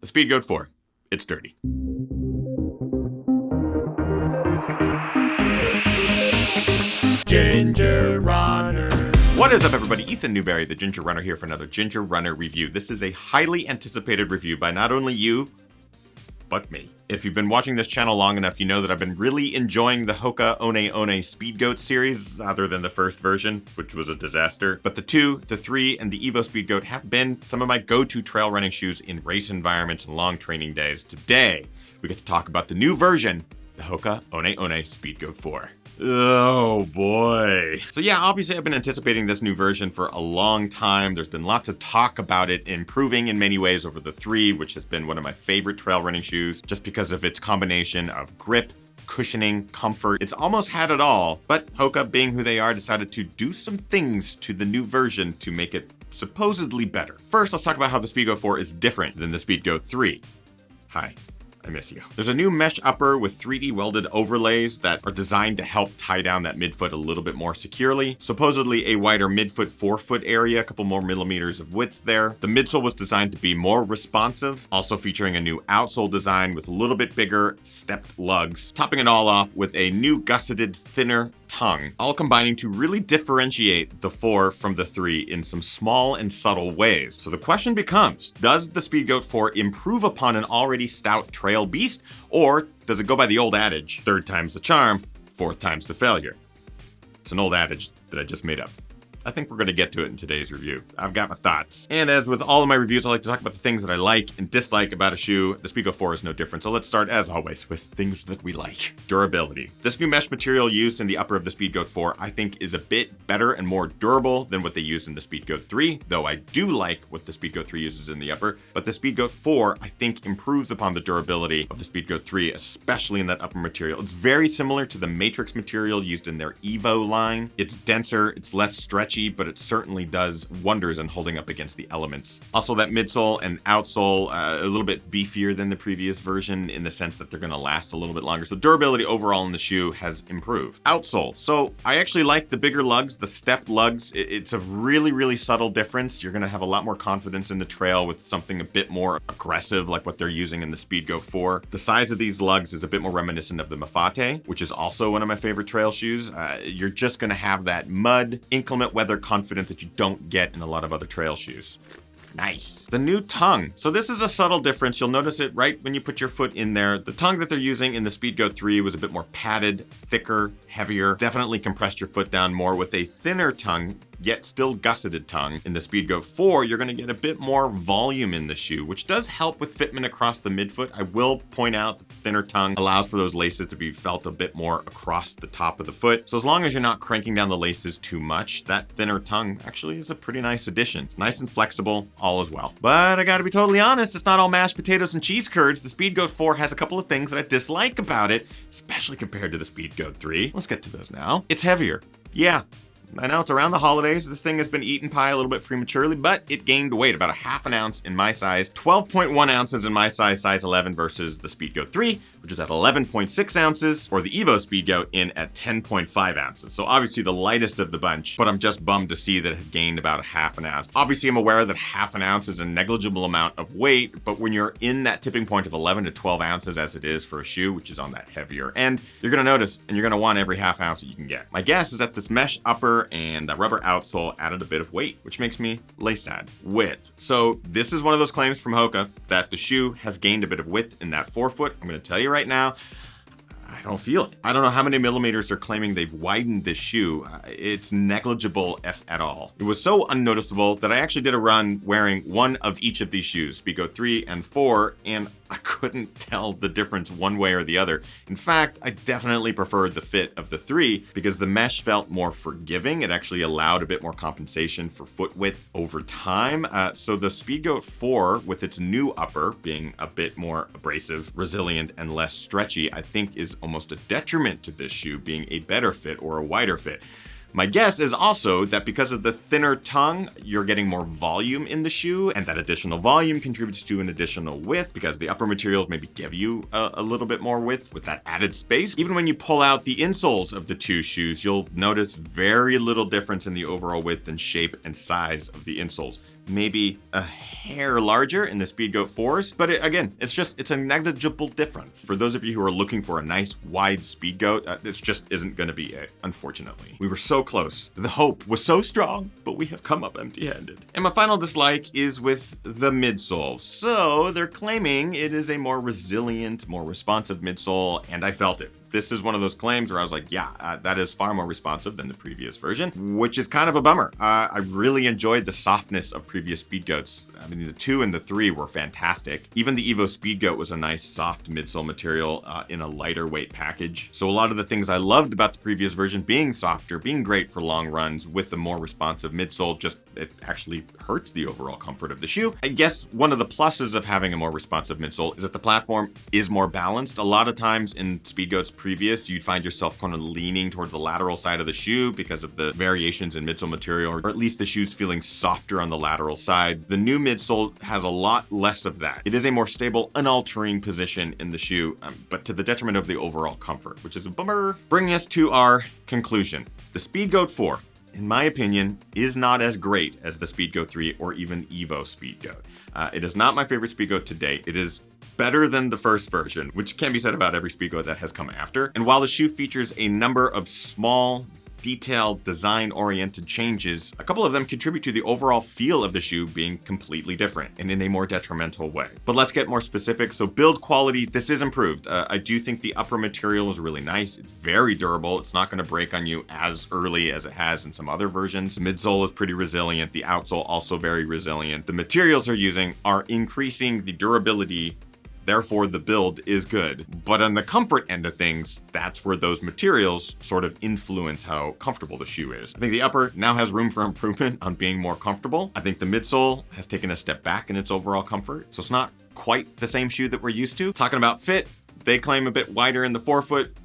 The Speedgoat 4. It's dirty. Ginger Runner. What is up, everybody? Ethan Newberry, the Ginger Runner, here for another Ginger Runner review. This is a highly anticipated review by not only you, but me. If you've been watching this channel long enough, you know that I've been really enjoying the Hoka Speedgoat series, other than the first version, which was a disaster. But the 2, the 3, and the EVO Speedgoat have been some of my go-to trail running shoes in race environments and long training days. Today, we get to talk about the new version, the Hoka Speedgoat 4. Oh boy. So yeah, obviously I've been anticipating this new version for a long time. There's been lots of talk about it improving in many ways over the 3, which has been one of my favorite trail running shoes, just because of its combination of grip, cushioning, comfort. It's almost had it all, but Hoka, being who they are, decided to do some things to the new version to make it supposedly better. First, let's talk about how the Speedgoat 4 is different than the Speedgoat 3. Hi. I miss you. There's a new mesh upper with 3D welded overlays that are designed to help tie down that midfoot a little bit more securely. Supposedly a wider midfoot forefoot area, a couple more millimeters of width there. The midsole was designed to be more responsive, also featuring a new outsole design with a little bit bigger stepped lugs, topping it all off with a new gusseted, thinner tongue, all combining to really differentiate the 4 from the 3 in some small and subtle ways. So the question becomes, does the Speedgoat 4 improve upon an already stout trail beast, or does it go by the old adage, 3rd time's the charm, 4th time's the failure? It's an old adage that I just made up. I think we're going to get to it in today's review. I've got my thoughts. And as with all of my reviews, I like to talk about the things that I like and dislike about a shoe. The Speedgoat 4 is no different. So let's start, as always, with things that we like. Durability. This new mesh material used in the upper of the Speedgoat 4, I think, is a bit better and more durable than what they used in the Speedgoat 3, though I do like what the Speedgoat 3 uses in the upper. But the Speedgoat 4, I think, improves upon the durability of the Speedgoat 3, especially in that upper material. It's very similar to the Matrix material used in their EVO line. It's denser, it's less stretchy, but it certainly does wonders in holding up against the elements. Also, that midsole and outsole, a little bit beefier than the previous version in the sense that they're going to last a little bit longer. So durability overall in the shoe has improved. Outsole. So I actually like the bigger lugs, the stepped lugs. It's a really, really subtle difference. You're going to have a lot more confidence in the trail with something a bit more aggressive like what they're using in the Speedgoat 4. The size of these lugs is a bit more reminiscent of the Mafate, which is also one of my favorite trail shoes. You're just going to have that mud, inclement weather confidence that you don't get in a lot of other trail shoes. Nice. The new tongue. So this is a subtle difference. You'll notice it right when you put your foot in there. The tongue that they're using in the Speedgoat 3 was a bit more padded, thicker, heavier. Definitely compressed your foot down more. With a thinner tongue, yet still gusseted tongue, in the Speedgoat 4, you're going to get a bit more volume in the shoe, which does help with fitment across the midfoot. I will point out that the thinner tongue allows for those laces to be felt a bit more across the top of the foot. So as long as you're not cranking down the laces too much, that thinner tongue actually is a pretty nice addition. It's nice and flexible, all as well. But I gotta be totally honest, it's not all mashed potatoes and cheese curds. The Speedgoat 4 has a couple of things that I dislike about it, especially compared to the Speedgoat 3. Let's get to those now. It's heavier. Yeah. I know it's around the holidays. This thing has been eating pie a little bit prematurely, but it gained weight, about a half an ounce in my size, 12.1 ounces in my size 11 versus the Speedgoat 3, which is at 11.6 ounces, or the EVO Speedgoat in at 10.5 ounces. So obviously the lightest of the bunch, but I'm just bummed to see that it had gained about a half an ounce. Obviously I'm aware that half an ounce is a negligible amount of weight, but when you're in that tipping point of 11 to 12 ounces as it is for a shoe, which is on that heavier end, you're gonna notice and you're gonna want every half ounce that you can get. My guess is that this mesh upper and that rubber outsole added a bit of weight, which makes me lay sad. Width. So this is one of those claims from Hoka that the shoe has gained a bit of width in that forefoot. I'm going to tell you right now, I don't feel it. I don't know how many millimeters they're claiming they've widened this shoe. It's negligible if at all. It was so unnoticeable that I actually did a run wearing one of each of these shoes, Speedgoat 3 and 4, and I couldn't tell the difference one way or the other. In fact, I definitely preferred the fit of the 3 because the mesh felt more forgiving. It actually allowed a bit more compensation for foot width over time. So the Speedgoat 4, with its new upper being a bit more abrasive, resilient, and less stretchy, I think is almost a detriment to this shoe being a better fit or a wider fit. My guess is also that because of the thinner tongue, you're getting more volume in the shoe, and that additional volume contributes to an additional width because the upper materials maybe give you a little bit more width with that added space. Even when you pull out the insoles of the two shoes, you'll notice very little difference in the overall width and shape and size of the insoles. maybe a hair larger in the Speedgoat 4s, but again, it's a negligible difference. For those of you who are looking for a nice wide Speedgoat, this just isn't going to be it, unfortunately. We were so close. The hope was so strong, but we have come up empty-handed. And my final dislike is with the midsole. So they're claiming it is a more resilient, more responsive midsole, and I felt it. This is one of those claims where I was like, yeah, that is far more responsive than the previous version, which is kind of a bummer. I really enjoyed the softness of previous Speedgoats. I mean, the 2 and the 3 were fantastic. Even the EVO Speedgoat was a nice soft midsole material in a lighter weight package. So a lot of the things I loved about the previous version being softer, being great for long runs with the more responsive midsole, just it actually hurts the overall comfort of the shoe. I guess one of the pluses of having a more responsive midsole is that the platform is more balanced. A lot of times in Speedgoats previous, you'd find yourself kind of leaning towards the lateral side of the shoe because of the variations in midsole material, or at least the shoe's feeling softer on the lateral side. The new midsole has a lot less of that. It is a more stable, unaltering position in the shoe, but to the detriment of the overall comfort, which is a bummer. Bringing us to our conclusion. The Speedgoat 4, in my opinion, is not as great as the Speedgoat 3 or even EVO Speedgoat. It is not my favorite Speedgoat to date. It is better than the first version, which can be said about every Speedgoat that has come after. And while the shoe features a number of small, detailed, design-oriented changes, a couple of them contribute to the overall feel of the shoe being completely different and in a more detrimental way. But let's get more specific. So build quality, this is improved. I do think the upper material is really nice. It's very durable. It's not going to break on you as early as it has in some other versions. The midsole is pretty resilient. The outsole also very resilient. The materials they're using are increasing the durability. Therefore, the build is good. But on the comfort end of things, that's where those materials sort of influence how comfortable the shoe is. I think the upper now has room for improvement on being more comfortable. I think the midsole has taken a step back in its overall comfort. So it's not quite the same shoe that we're used to. Talking about fit, they claim a bit wider in the forefoot.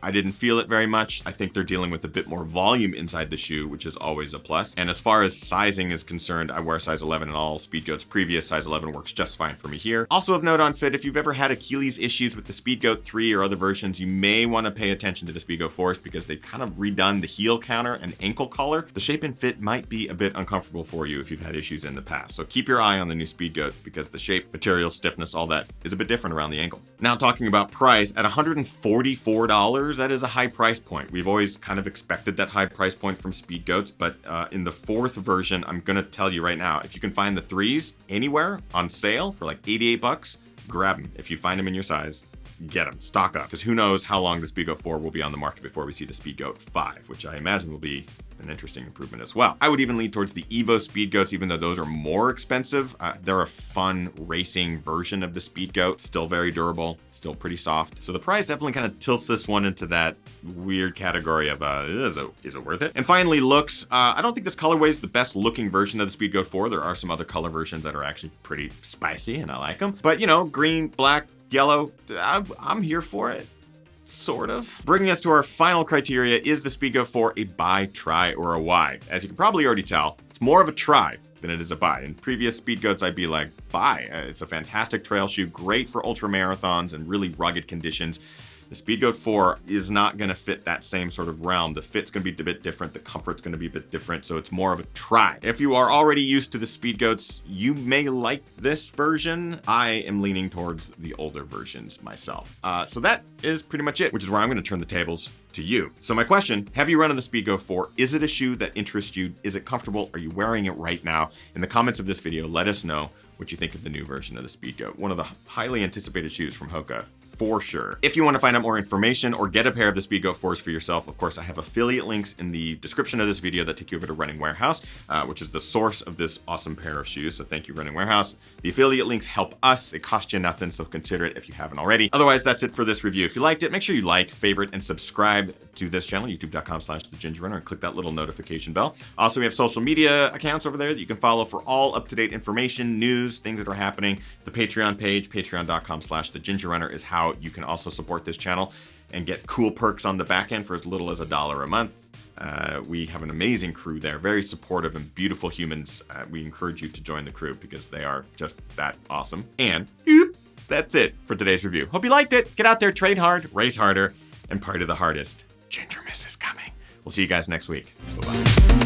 I didn't feel it very much. I think they're dealing with a bit more volume inside the shoe, which is always a plus. And as far as sizing is concerned, I wear size 11 in all Speedgoats previous. Size 11 works just fine for me here. Also of note on fit, if you've ever had Achilles issues with the Speedgoat 3 or other versions, you may want to pay attention to the Speedgoat 4s because they've kind of redone the heel counter and ankle collar. The shape and fit might be a bit uncomfortable for you if you've had issues in the past. So keep your eye on the new Speedgoat because the shape, material, stiffness, all that is a bit different around the ankle. Now talking about price, at $144, that is a high price point. We've always kind of expected that high price point from Speedgoats, but in the 4th version, I'm gonna tell you right now, if you can find the 3s anywhere on sale for like 88 bucks, grab them. If you find them in your size, get them, stock up, because who knows how long the Speedgoat 4 will be on the market before we see the Speedgoat 5, which I imagine will be an interesting improvement as well. I would even lean towards the EVO Speedgoats, even though those are more expensive. They're a fun racing version of the Speedgoat, still very durable, still pretty soft. So the price definitely kind of tilts this one into that weird category of is it worth it? And finally, looks. I don't think this colorway is the best looking version of the Speedgoat 4. There are some other color versions that are actually pretty spicy and I like them. But you know, green, black, yellow, I'm here for it. Sort of. Bringing us to our final criteria, is the Speedgoat 4 a buy, try, or a why? As you can probably already tell, it's more of a try than it is a buy. In previous Speedgoats, I'd be like, buy. It's a fantastic trail shoe, great for ultra marathons and really rugged conditions. The Speedgoat 4 is not going to fit that same sort of realm. The fit's going to be a bit different. The comfort's going to be a bit different. So it's more of a try. If you are already used to the Speedgoats, you may like this version. I am leaning towards the older versions myself. So that is pretty much it, which is where I'm going to turn the tables to you. So my question, have you run on the Speedgoat 4? Is it a shoe that interests you? Is it comfortable? Are you wearing it right now? In the comments of this video, let us know what you think of the new version of the Speedgoat. One of the highly anticipated shoes from Hoka, for sure. If you want to find out more information or get a pair of the Speedgoat 4s for yourself, of course, I have affiliate links in the description of this video that take you over to Running Warehouse, which is the source of this awesome pair of shoes. So thank you, Running Warehouse. The affiliate links help us. It costs you nothing, so consider it if you haven't already. Otherwise, that's it for this review. If you liked it, make sure you like, favorite, and subscribe to this channel, youtube.com/thegingerrunner, and click that little notification bell. Also, we have social media accounts over there that you can follow for all up-to-date information, news, things that are happening. The Patreon page, patreon.com/thegingerrunner, is how you can also support this channel and get cool perks on the back end for as little as $1 a month. We have an amazing crew there, very supportive and beautiful humans. We encourage you to join the crew because they are just that awesome. And that's it for today's review. Hope you liked it. Get out there, trade hard, race harder, and party the hardest. Gingermas is coming. We'll see you guys next week. Bye-bye.